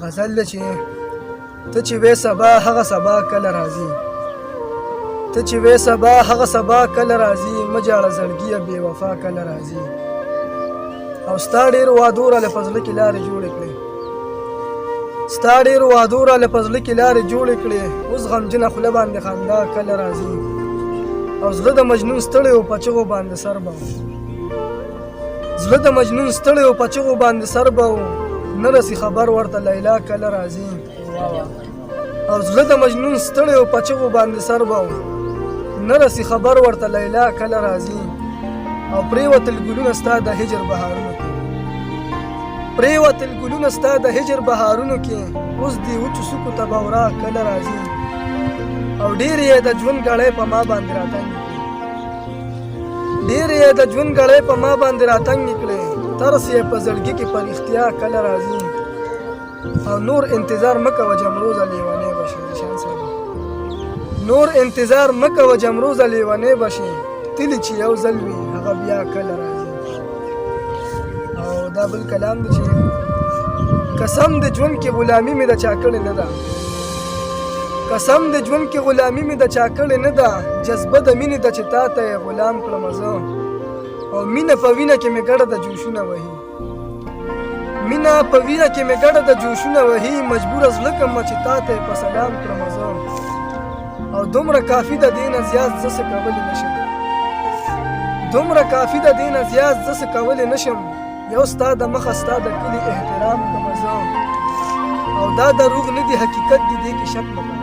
غزل چې ته چې وې سبا هغه سبا کله راځي، ته چې وې سبا هغه سبا کله راځي، مجاړه زړګیه بې وفا کله راځي. او ستا ډېر وعدو راله په زړه کې لارې جوړې کړې، ستا ډېر وعدو راله په زړه کې لارې جوړې کړې، اوس غمجنه خوله باندې خندا کله راځي. او زړه د مجنون ستړی و په چغو باندې سر به و، زړه د مجنون ستړی و په چغو باندې سر به و، نه رسي خبر ورته لیلا کله راځي. او زړه د مجنون ستړی و په چغو باندې سر به و، نه رسي خبر ورته لیلا کله راځي. او پرېوتل ګلونه ستا د هجر بهارونو کې، پرېوتل ګلونه ستا د هجر بهارونو کې، اوس دې وچو څوکو ته به ورا کله راځي. او ډېر یې د ژوند ګړی په ما باندې راتنګ کړې، ډېر یې د ژوند ګړی په ما باندې راتنګ کړې، ترس یې په زړګي کې په رښتیا کله راځي. او نور انتظار مه کوه جمروزه لیونی به شي، شان صاحب نور انتظار مه کوه جمروزه لیونی به شي، تلي چې یو ځل وي هغه بیا کله راځي. او دا بل کلام دی چې قسم د ژوند کې غلامي مې د چا کړې نه ده، قسم د ژوند کې غلامي مې د چا کړې نه ده، جذبه د مینې ده چې تا ته یې غلام کړمه زه. او مینه په وینه کې مې ګډه د جوشونه وهي، مینه په وینه کې مې ګډه د جوشونه وهي، مجبوره زړه کړمه چې تا ته یې په سلام کړمه زه. او دومره کافي د دې نه زیات زه څه کولی نه شم، دومره کافي د دې نه زیات زه څه کولی نه شم، یو ستا د مخه ستا د کلي احترام کړمه زه. او دا دروغ نه دی حقیقت دی دې کې شک مه کوه،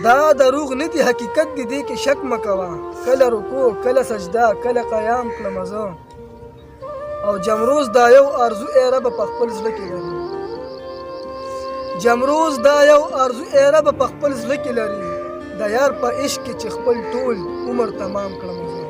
دا دروغ نه دی حقیقت دی دې کې شک مه کوه، کله رکوع کله سجده کله قیام کړمه زه. او جمروز دا یو ارزو ای رب په خپل زړه کې لري، جمروز دا یو ارزو ای رب په خپل زړه کې لري، د یار په عشق کې چې خپل ټول عمر تمام کړمه زه.